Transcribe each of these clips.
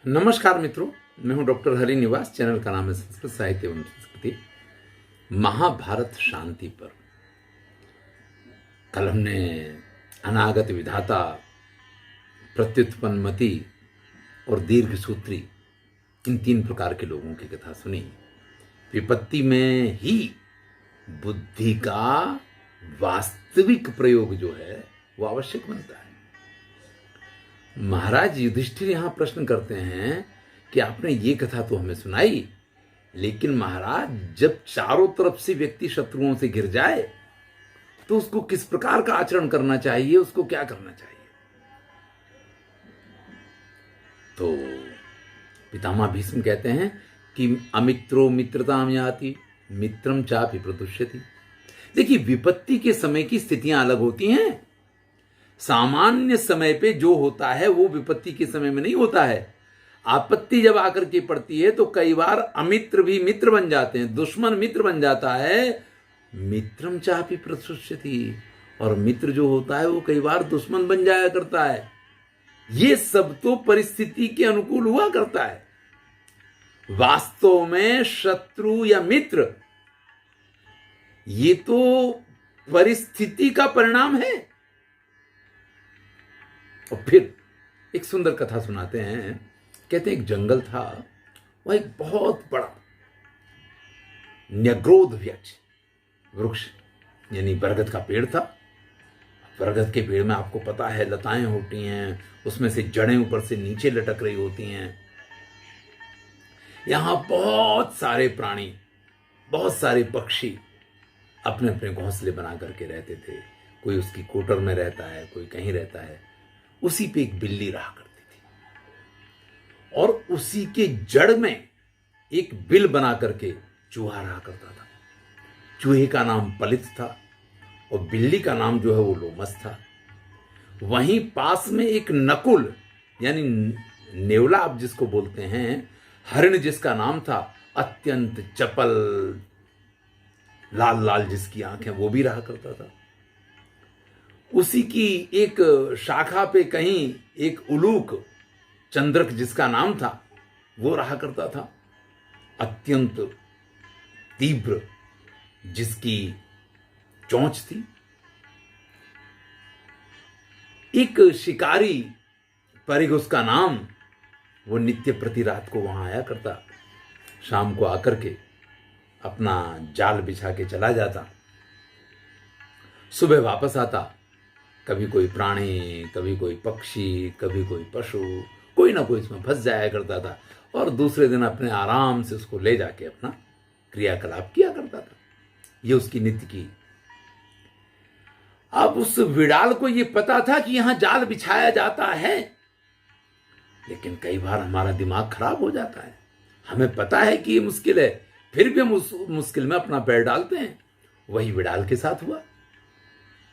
नमस्कार मित्रों, मैं हूं डॉक्टर हरि निवास। चैनल का नाम है संस्कृत साहित्य एवं संस्कृति। महाभारत शांति पर कल हमने अनागत विधाता, प्रत्युत्पन्नमति और दीर्घ सूत्री, इन 3 प्रकार के लोगों की कथा सुनी। विपत्ति में ही बुद्धि का वास्तविक प्रयोग जो है वो आवश्यक बनता है। महाराज युधिष्ठिर यहां प्रश्न करते हैं कि आपने ये कथा तो हमें सुनाई, लेकिन महाराज जब चारों तरफ से व्यक्ति शत्रुओं से घिर जाए तो उसको किस प्रकार का आचरण करना चाहिए, उसको क्या करना चाहिए। तो पितामह भीष्म कहते हैं कि अमित्रो मित्रताम याति मित्रम चापि प्रतुष्यति। देखिए, विपत्ति के समय की स्थितियां अलग होती हैं। सामान्य समय पे जो होता है वो विपत्ति के समय में नहीं होता है। आपत्ति जब आकर के पड़ती है तो कई बार अमित्र भी मित्र बन जाते हैं, दुश्मन मित्र बन जाता है। मित्रम चापि प्रतुष्यति, और मित्र जो होता है वो कई बार दुश्मन बन जाया करता है। ये सब तो परिस्थिति के अनुकूल हुआ करता है। वास्तव में शत्रु या मित्र ये तो परिस्थिति का परिणाम है। और फिर एक सुंदर कथा सुनाते हैं। कहते हैं एक जंगल था, वह एक बहुत बड़ा न्यग्रोध वृक्ष यानी बरगद का पेड़ था। बरगद के पेड़ में आपको पता है लताएं होती हैं, उसमें से जड़ें ऊपर से नीचे लटक रही होती हैं। यहां बहुत सारे प्राणी, बहुत सारे पक्षी अपने अपने घोंसले बना करके रहते थे। कोई उसकी कोटर में रहता है, कोई कहीं रहता है। उसी पे एक बिल्ली रहा करती थी, और उसी के जड़ में एक बिल बना करके चूहा रहा करता था। चूहे का नाम पलित था और बिल्ली का नाम जो है वो लोमस था। वहीं पास में एक नकुल यानी नेवला आप जिसको बोलते हैं, हरिण जिसका नाम था, अत्यंत चपल, लाल लाल जिसकी आंखें, वो भी रहा करता था। उसी की एक शाखा पे कहीं एक उलूक चंद्रक जिसका नाम था वो रहा करता था, अत्यंत तीव्र जिसकी चोंच थी। एक शिकारी परिग उसका नाम, वो नित्य प्रति रात को वहां आया करता। शाम को आकर के अपना जाल बिछा के चला जाता, सुबह वापस आता। कभी कोई प्राणी, कभी कोई पक्षी, कभी कोई पशु, कोई ना कोई इसमें फंस जाया करता था, और दूसरे दिन अपने आराम से उसको ले जाके अपना क्रियाकलाप किया करता था। ये उसकी नीति की। अब उस विडाल को ये पता था कि यहां जाल बिछाया जाता है, लेकिन कई बार हमारा दिमाग खराब हो जाता है। हमें पता है कि ये मुश्किल है, फिर भी हम उस मुश्किल में अपना पैर डालते हैं। वही विडाल के साथ हुआ।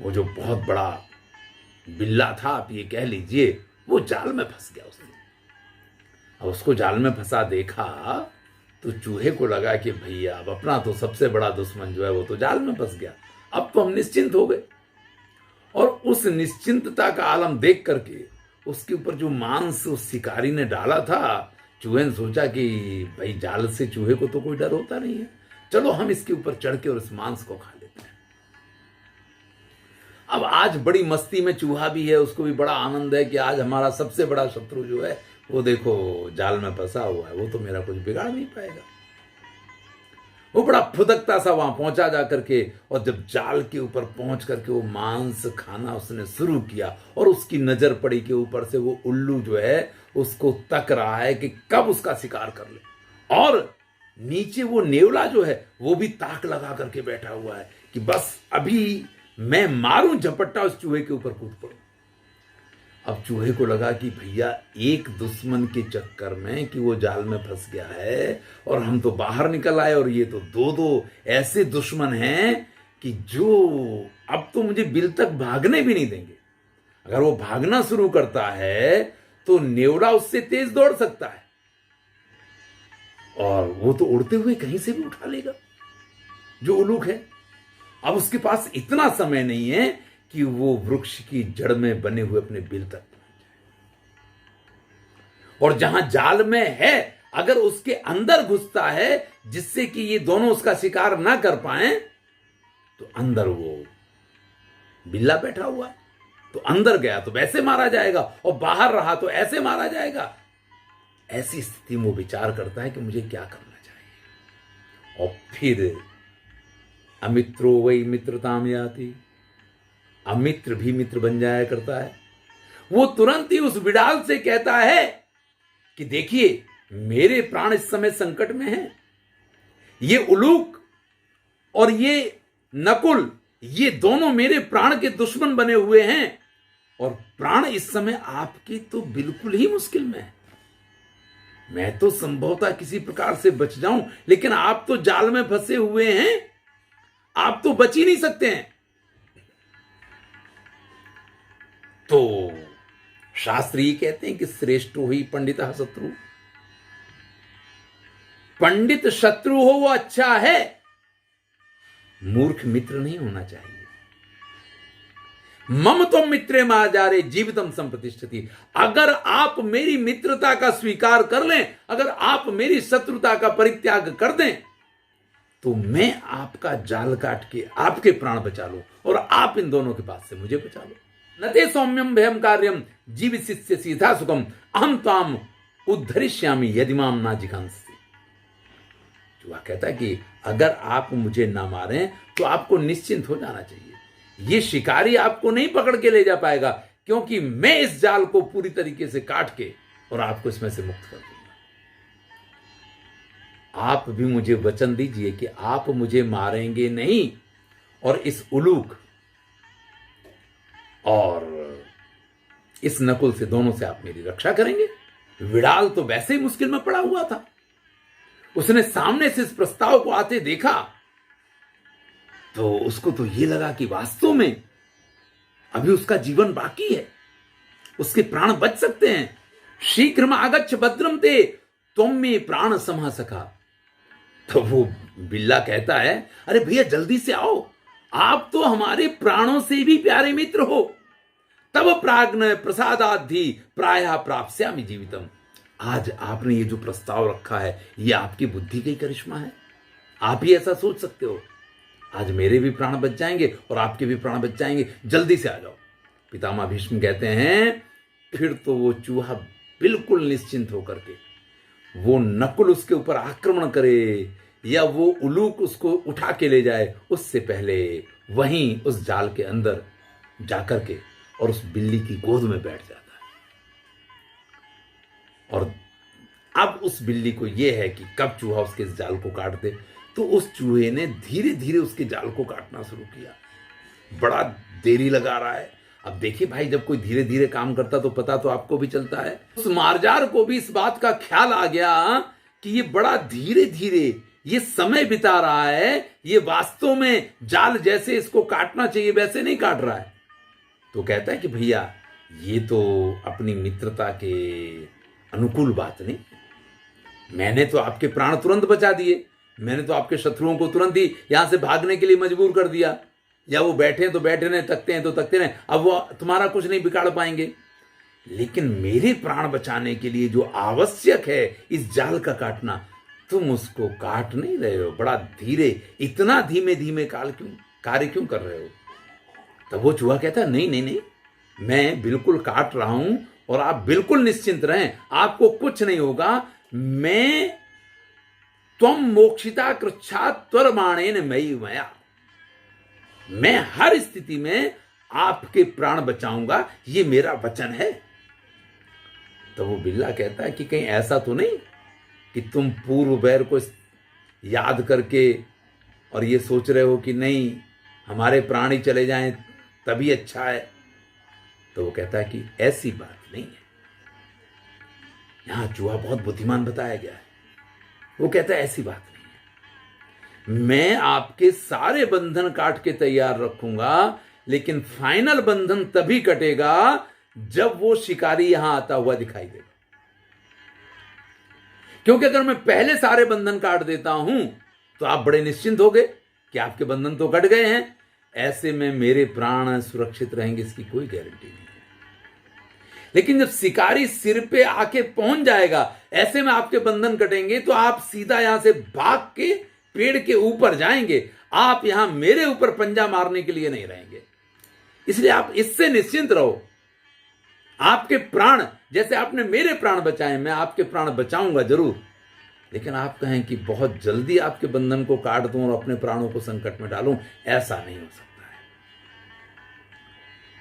वो जो बहुत बड़ा बिल्ला था, आप ये कह लीजिए, वो जाल में फंस गया। उसने अब उसको जाल में फंसा देखा तो चूहे को लगा कि भैया अब अपना तो सबसे बड़ा दुश्मन जो है वो तो जाल में फंस गया, अब तो हम निश्चिंत हो गए। और उस निश्चिंतता का आलम देख करके उसके ऊपर जो मांस उस शिकारी ने डाला था, चूहे ने सोचा कि भाई जाल से चूहे को तो कोई डर होता नहीं है, चलो हम इसके ऊपर चढ़ के और इस मांस को खा लेते हैं। अब आज बड़ी मस्ती में चूहा भी है, उसको भी बड़ा आनंद है कि आज हमारा सबसे बड़ा शत्रु जो है वो देखो जाल में फंसा हुआ है, वो तो मेरा कुछ बिगाड़ नहीं पाएगा। वो बड़ा फुदकता सा वहां पहुंचा जा करके, और जब जाल के ऊपर पहुंच करके वो मांस खाना उसने शुरू किया, और उसकी नजर पड़ी कि ऊपर से वो उल्लू जो है उसको तक रहा है कि कब उसका शिकार कर ले। और नीचे वो नेवला जो है वो भी ताक लगा करके बैठा हुआ है कि बस अभी मैं मारूं झपट्टा, उस चूहे के ऊपर कूद पड़ूं। अब चूहे को लगा कि भैया एक दुश्मन के चक्कर में कि वो जाल में फंस गया है, और हम तो बाहर निकल आए, और ये तो दो ऐसे दुश्मन हैं कि जो अब तो मुझे बिल तक भागने भी नहीं देंगे। अगर वो भागना शुरू करता है तो नेवला उससे तेज दौड़ सकता है, और वो तो उड़ते हुए कहीं से भी उठा लेगा जो उलूक है। अब उसके पास इतना समय नहीं है कि वो वृक्ष की जड़ में बने हुए अपने बिल तक पहुंच जाए। और जहां जाल में है अगर उसके अंदर घुसता है जिससे कि ये दोनों उसका शिकार ना कर पाए, तो अंदर वो बिल्ला बैठा हुआ है, तो अंदर गया तो वैसे मारा जाएगा और बाहर रहा तो ऐसे मारा जाएगा। ऐसी स्थिति में वो विचार करता है कि मुझे क्या करना चाहिए। और फिर अमित्रो वही मित्रताम याति, अमित्र भी मित्र बन जाया करता है। वो तुरंत ही उस बिडाल से कहता है कि देखिए मेरे प्राण इस समय संकट में हैं, ये उलूक और ये नकुल, ये दोनों मेरे प्राण के दुश्मन बने हुए हैं और प्राण इस समय आपके तो बिल्कुल ही मुश्किल में है। मैं तो संभवतः किसी प्रकार से बच जाऊं, लेकिन आप तो जाल में फंसे हुए हैं, आप तो बच ही नहीं सकते हैं। तो शास्त्र ये कहते हैं कि श्रेष्ठ ही पंडित शत्रु। पंडित शत्रु हो वो अच्छा है, मूर्ख मित्र नहीं होना चाहिए। मम तो मित्रे माजारे जीवितम संप्रतिष्ठति। अगर आप मेरी मित्रता का स्वीकार कर लें, अगर आप मेरी शत्रुता का परित्याग कर दें, तो मैं आपका जाल काट के आपके प्राण बचा लूं और आप इन दोनों के पास से मुझे बचा लो। नते सौम्यम भयम कार्यम जीवित सीधा सुखम अहम ताम उद्धरिष्यामि यदि माम ना जिघांसि। वह कहता है कि अगर आप मुझे ना मारें तो आपको निश्चिंत हो जाना चाहिए, ये शिकारी आपको नहीं पकड़ के ले जा पाएगा, क्योंकि मैं इस जाल को पूरी तरीके से काट के और आपको इसमें से मुक्त कर दूंगा। आप भी मुझे वचन दीजिए कि आप मुझे मारेंगे नहीं और इस उलूक और इस नकुल से, दोनों से आप मेरी रक्षा करेंगे। विडाल तो वैसे ही मुश्किल में पड़ा हुआ था, उसने सामने से इस प्रस्ताव को आते देखा तो उसको तो ये लगा कि वास्तव में अभी उसका जीवन बाकी है, उसके प्राण बच सकते हैं। शीघ्र आगच्छ भद्रम ते तुम में प्राण समा सका। तो वो बिल्ला कहता है, अरे भैया जल्दी से आओ, आप तो हमारे प्राणों से भी प्यारे मित्र हो। तब प्राग्न प्रसादाधि प्रायः प्राप्स्यामि जीवितम। आज आपने ये जो प्रस्ताव रखा है ये आपकी बुद्धि का ही करिश्मा है, आप ही ऐसा सोच सकते हो। आज मेरे भी प्राण बच जाएंगे और आपके भी प्राण बच जाएंगे, जल्दी से आ जाओ। पितामह भीष्म कहते हैं फिर तो वो चूहा बिल्कुल निश्चिंत होकर के वो नकुल उसके ऊपर आक्रमण करे या वो उलूक उसको उठा के ले जाए, उससे पहले वहीं उस जाल के अंदर जाकर के और उस बिल्ली की गोद में बैठ जाता है। और अब उस बिल्ली को यह है कि कब चूहा उसके इस जाल को काट दे, तो उस चूहे ने धीरे धीरे उसके जाल को काटना शुरू किया। बड़ा देरी लगा रहा है। अब देखिए भाई, जब कोई धीरे धीरे काम करता तो पता तो आपको भी चलता है। उस मारजार को भी इस बात का ख्याल आ गया कि ये बड़ा धीरे धीरे ये समय बिता रहा है, ये वास्तव में जाल जैसे इसको काटना चाहिए वैसे नहीं काट रहा है। तो कहता है कि भैया ये तो अपनी मित्रता के अनुकूल बात नहीं, मैंने तो आपके प्राण तुरंत बचा दिए, मैंने तो आपके शत्रुओं को तुरंत ही यहां से भागने के लिए मजबूर कर दिया, या वो बैठे हैं तो बैठे रहे, तकते हैं तो तकते रहे, अब वो तुम्हारा कुछ नहीं बिगाड़ पाएंगे। लेकिन मेरे प्राण बचाने के लिए जो आवश्यक है इस जाल का काटना, तुम उसको काट नहीं रहे हो, बड़ा धीरे, इतना धीमे धीमे कार्य क्यों कर रहे हो। तब वो चूहा कहता है नहीं नहीं नहीं, मैं बिल्कुल काट रहा हूं और आप बिल्कुल निश्चिंत रहें, आपको कुछ नहीं होगा। मैं त्वम मोक्षिता कृच्छा त्वरमाणेन मयि मया, मैं हर स्थिति में आपके प्राण बचाऊंगा, ये मेरा वचन है। तो वो बिल्ला कहता है कि कहीं ऐसा तो नहीं कि तुम पूर्व बैर को याद करके और ये सोच रहे हो कि नहीं हमारे प्राण ही चले जाएं तभी अच्छा है। तो वो कहता है कि ऐसी बात नहीं है। यहां चूहा बहुत बुद्धिमान बताया गया है। वो कहता है ऐसी बात नहीं है, मैं आपके सारे बंधन काट के तैयार रखूंगा, लेकिन फाइनल बंधन तभी कटेगा जब वो शिकारी यहां आता हुआ दिखाई देगा। क्योंकि अगर मैं पहले सारे बंधन काट देता हूं तो आप बड़े निश्चिंत हो गए कि आपके बंधन तो कट गए हैं, ऐसे में मेरे प्राण सुरक्षित रहेंगे इसकी कोई गारंटी नहीं है। लेकिन जब शिकारी सिर पे आके पहुंच जाएगा, ऐसे में आपके बंधन कटेंगे, तो आप सीधा यहां से भाग के पेड़ के ऊपर जाएंगे। आप यहां मेरे ऊपर पंजा मारने के लिए नहीं रहेंगे। इसलिए आप इससे निश्चिंत रहो। आपके प्राण, जैसे आपने मेरे प्राण बचाए, मैं आपके प्राण बचाऊंगा जरूर, लेकिन आप कहें कि बहुत जल्दी आपके बंधन को काट दूं और अपने प्राणों को संकट में डालूं, ऐसा नहीं हो सकता है।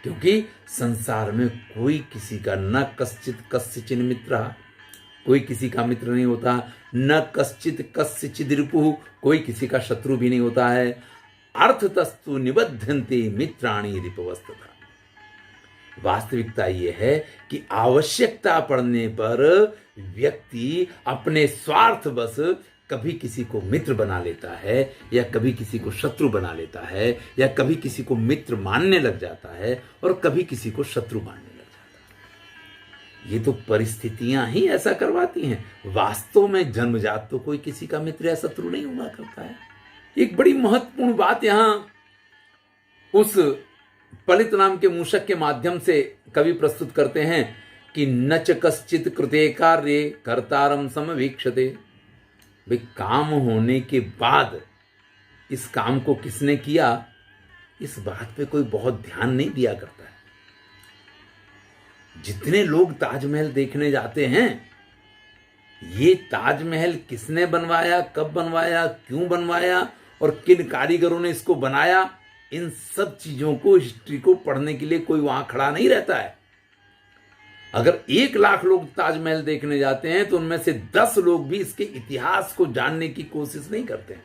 क्योंकि संसार में कोई किसी का न कश्चित कस्यचिन मित्र, कोई किसी का मित्र नहीं होता, न कश्चित कस्यचिद रिपुः, कोई किसी का शत्रु भी नहीं होता है। अर्थतस्तु निबध्यन्ते मित्राणि रिपवस्तथा। वास्तविकता यह है कि आवश्यकता पड़ने पर व्यक्ति अपने स्वार्थवश कभी किसी को मित्र बना लेता है, या कभी किसी को शत्रु बना लेता है, या कभी किसी को मित्र मानने लग जाता है और कभी किसी को शत्रु मानने लग जाता है। ये तो परिस्थितियां ही ऐसा करवाती हैं। वास्तव में जन्मजात तो कोई किसी का मित्र या शत्रु नहीं हुआ करता है। एक बड़ी महत्वपूर्ण बात यहां उस पलित नाम के मूषक के माध्यम से कवि प्रस्तुत करते हैं कि नच कश्चित कृते कार्ये कर्तारम समवीक्षते। भाई, काम होने के बाद इस काम को किसने किया, इस बात पे कोई बहुत ध्यान नहीं दिया करता है। जितने लोग ताजमहल देखने जाते हैं, ये ताजमहल किसने बनवाया, कब बनवाया, क्यों बनवाया और किन कारीगरों ने इसको बनाया, इन सब चीजों को, हिस्ट्री को पढ़ने के लिए कोई वहां खड़ा नहीं रहता है। अगर 1,00,000 लोग ताजमहल देखने जाते हैं तो उनमें से 10 लोग भी इसके इतिहास को जानने की कोशिश नहीं करते हैं।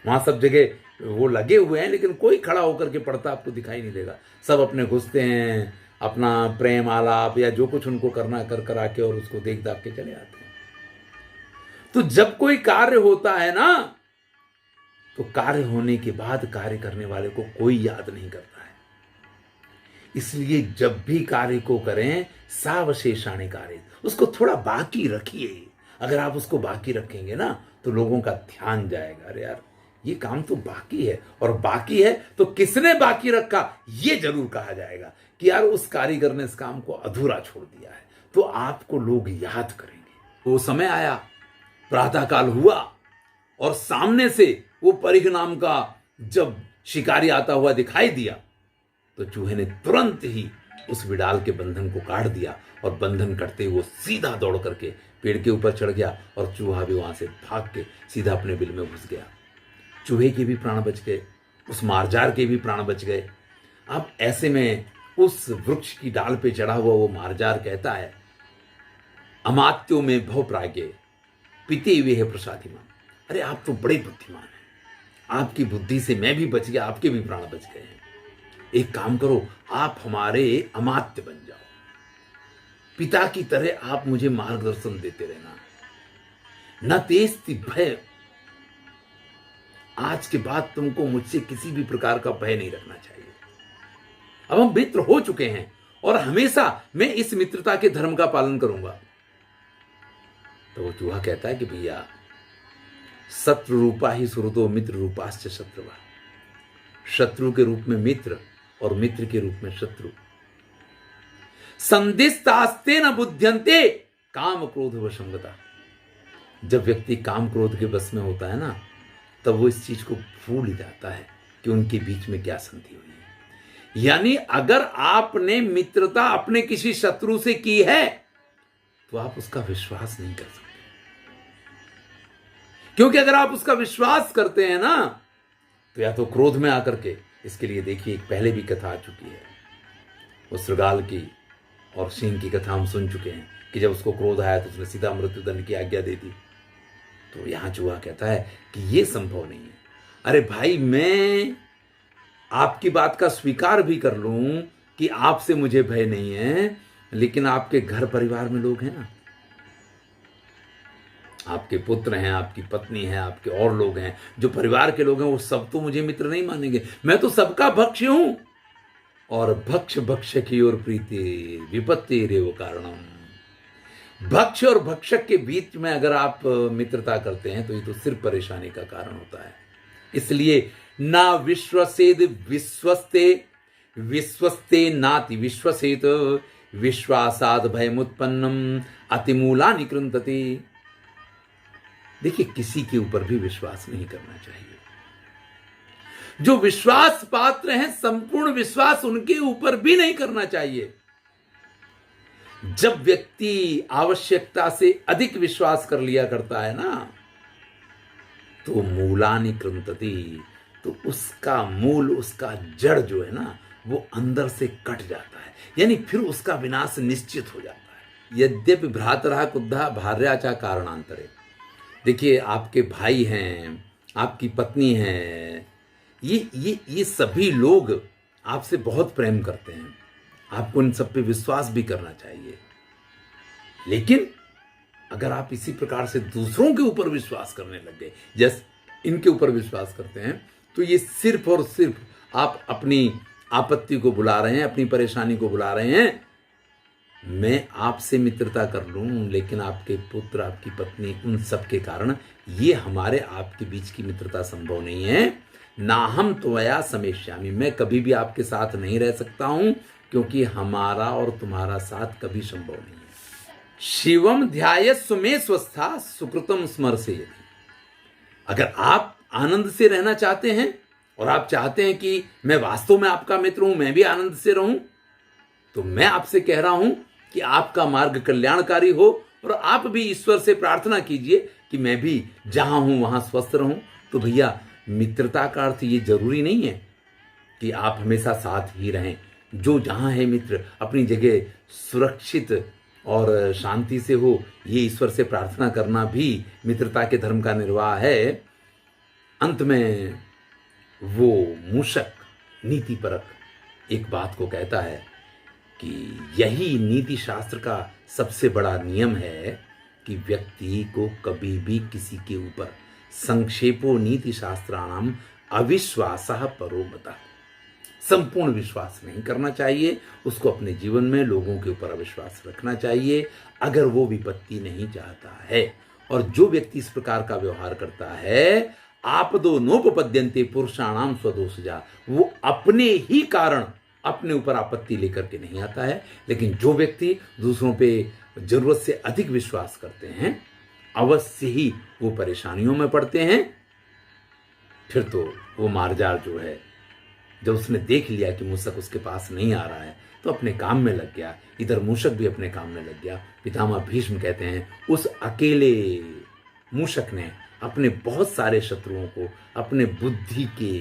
वहां सब जगह वो लगे हुए हैं, लेकिन कोई खड़ा होकर के पढ़ता आपको दिखाई नहीं देगा। सब अपने घुसते हैं, अपना प्रेम आलाप या जो कुछ उनको करना कर आके और उसको देख दाख के चले आते हैं। तो जब कोई कार्य होता है ना, तो कार्य होने के बाद कार्य करने वाले को कोई याद नहीं करता है। इसलिए जब भी कार्य को करें, सावशेषाणि कार्य, उसको थोड़ा बाकी रखिए। अगर आप उसको बाकी रखेंगे ना, तो लोगों का ध्यान जाएगा, अरे यार ये काम तो बाकी है, और बाकी है तो किसने बाकी रखा, ये जरूर कहा जाएगा कि यार उस कारीगर ने इस काम को अधूरा छोड़ दिया है। तो आपको लोग याद करेंगे। तो समय आया, प्रातःकाल हुआ, और सामने से वो परिघ नाम का जब शिकारी आता हुआ दिखाई दिया, तो चूहे ने तुरंत ही उस विडाल के बंधन को काट दिया, और बंधन कटते वो सीधा दौड़ करके पेड़ के ऊपर चढ़ गया, और चूहा भी वहां से भाग के सीधा अपने बिल में घुस गया। चूहे के भी प्राण बच गए, उस मारजार के भी प्राण बच गए। अब ऐसे में उस वृक्ष की डाल पे चढ़ा हुआ वो मारजार कहता है, अमात्यो में भव प्राज्ञे पिते वे है प्रसादिमान। अरे आप तो बड़े बुद्धिमान हैं, आपकी बुद्धि से मैं भी बच गया, आपके भी प्राण बच गए हैं। एक काम करो, आप हमारे अमात्य बन जाओ, पिता की तरह आप मुझे मार्गदर्शन देते रहना। न तेस्ति भय, आज के बाद तुमको मुझसे किसी भी प्रकार का भय नहीं रखना चाहिए। अब हम मित्र हो चुके हैं, और हमेशा मैं इस मित्रता के धर्म का पालन करूंगा। तो वो चूहा कहता है कि भैया, शत्रु रूपा ही सुहृदो मित्र रूपाश्च शत्रुवा। शत्रु के रूप में मित्र और मित्र के रूप में शत्रु। संदिस्तास्ते न बुध्यन्ते काम क्रोध वशंगता। जब व्यक्ति काम क्रोध के बस में होता है ना, तब वो इस चीज को भूल जाता है कि उनके बीच में क्या संधि हुई है। यानी अगर आपने मित्रता अपने किसी शत्रु से की है, तो आप उसका विश्वास नहीं कर सकते। क्योंकि अगर आप उसका विश्वास करते हैं ना, तो या तो क्रोध में आकर के, इसके लिए देखिए एक पहले भी कथा आ चुकी है, वो श्रृगाल की और सिंह की कथा हम सुन चुके हैं कि जब उसको क्रोध आया तो उसने सीधा मृत्युदंड की आज्ञा दे दी। तो यहां चूहा कहता है कि यह संभव नहीं है। अरे भाई, मैं आपकी बात का स्वीकार भी कर लूं कि आपसे मुझे भय नहीं है, लेकिन आपके घर परिवार में लोग हैं ना, आपके पुत्र हैं, आपकी पत्नी है, आपके और लोग हैं, जो परिवार के लोग हैं, वो सब तो मुझे मित्र नहीं मानेंगे। मैं तो सबका भक्ष हूं, और भक्ष भक्ष की ओर प्रीति विपत्ति रेव कारणम। भक्ष और भक्षक के बीच में अगर आप मित्रता करते हैं, तो ये तो सिर्फ परेशानी का कारण होता है। इसलिए ना विश्वसेद विश्वस्ते, विश्वस्ते नाति विश्वसेत, विश्वासाद भयमुत्पन्नम अतिमूलानि कृंतति। देखिए, किसी के ऊपर भी विश्वास नहीं करना चाहिए। जो विश्वास पात्र हैं, संपूर्ण विश्वास उनके ऊपर भी नहीं करना चाहिए। जब व्यक्ति आवश्यकता से अधिक विश्वास कर लिया करता है ना, तो मूलानि कृंतति, तो उसका मूल, उसका जड़ जो है ना, वो अंदर से कट जाता है, यानी फिर उसका विनाश निश्चित हो जाता है। यद्यपि भ्रातरः कुद्धः भार्या च कारणांतरे। देखिए, आपके भाई हैं, आपकी पत्नी है, ये सभी लोग आपसे बहुत प्रेम करते हैं। आपको इन सब पे विश्वास भी करना चाहिए। लेकिन अगर आप इसी प्रकार से दूसरों के ऊपर विश्वास करने लग गए, जैसे इनके ऊपर विश्वास करते हैं, तो ये सिर्फ और सिर्फ आप अपनी आपत्ति को बुला रहे हैं, अपनी परेशानी को बुला रहे हैं। मैं आपसे मित्रता कर लूं, लेकिन आपके पुत्र, आपकी पत्नी, उन सब के कारण ये हमारे आपके बीच की मित्रता संभव नहीं है। ना हम त्वया समेष्यामि, मैं कभी भी आपके साथ नहीं रह सकता हूं, क्योंकि हमारा और तुम्हारा साथ कभी संभव नहीं है। शिवम ध्यायत सुमे स्वस्था सुकृतम स्मरसेयति। अगर आप आनंद से रहना चाहते हैं और आप चाहते हैं कि मैं वास्तव में आपका मित्र हूं, मैं भी आनंद से रहूं, तो मैं आपसे कह रहा हूं कि आपका मार्ग कल्याणकारी हो, और आप भी ईश्वर से प्रार्थना कीजिए कि मैं भी जहां हूं वहां स्वस्थ रहूं। तो भैया, मित्रता का अर्थ ये जरूरी नहीं है कि आप हमेशा साथ ही रहें। जो जहां है मित्र, अपनी जगह सुरक्षित और शांति से हो, ये ईश्वर से प्रार्थना करना भी मित्रता के धर्म का निर्वाह है। अंत में वो मूषक नीतिपरक एक बात को कहता है कि यही नीति शास्त्र का सबसे बड़ा नियम है कि व्यक्ति को कभी भी किसी के ऊपर संक्षेपो नीति शास्त्राणाम अविश्वासः परो मतः, संपूर्ण विश्वास नहीं करना चाहिए। उसको अपने जीवन में लोगों के ऊपर अविश्वास रखना चाहिए, अगर वो विपत्ति नहीं चाहता है। और जो व्यक्ति इस प्रकार का व्यवहार करता है, आपदो नोपपद्यन्ते पुरुषाणाम स्वदोषजा, वो अपने ही कारण अपने ऊपर आपत्ति लेकर के नहीं आता है। लेकिन जो व्यक्ति दूसरों पे जरूरत से अधिक विश्वास करते हैं, अवश्य ही वो परेशानियों में पड़ते हैं। फिर तो वो मार्जार जो है, जब उसने देख लिया कि मूषक उसके पास नहीं आ रहा है, तो अपने काम में लग गया। इधर मूषक भी अपने काम में लग गया। पितामह भीष्म कहते हैं, उस अकेले मूषक ने अपने बहुत सारे शत्रुओं को अपने बुद्धि के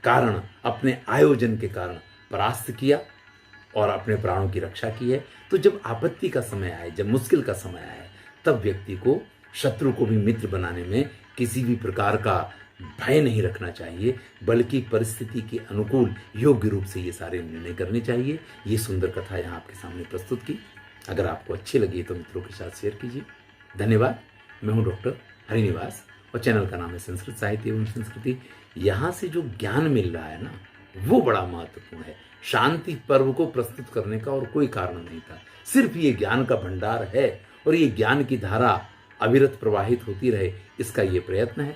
कारण, अपने आयोजन के कारण परास्त किया और अपने प्राणों की रक्षा की है। तो जब आपत्ति का समय आए, जब मुश्किल का समय आए, तब व्यक्ति को शत्रु को भी मित्र बनाने में किसी भी प्रकार का भय नहीं रखना चाहिए, बल्कि परिस्थिति के अनुकूल योग्य रूप से ये सारे निर्णय करने चाहिए। ये सुंदर कथा यहाँ आपके सामने प्रस्तुत की। अगर आपको अच्छी लगी तो मित्रों के साथ शेयर कीजिए। धन्यवाद। मैं हूँ डॉक्टर हरिनिवास और चैनल का नाम है संस्कृत साहित्य एवं संस्कृति। यहाँ से जो ज्ञान मिल रहा है ना, वो बड़ा महत्वपूर्ण है। शांति पर्व को प्रस्तुत करने का और कोई कारण नहीं था, सिर्फ ये ज्ञान का भंडार है और ये ज्ञान की धारा अविरत प्रवाहित होती रहे, इसका ये प्रयत्न है।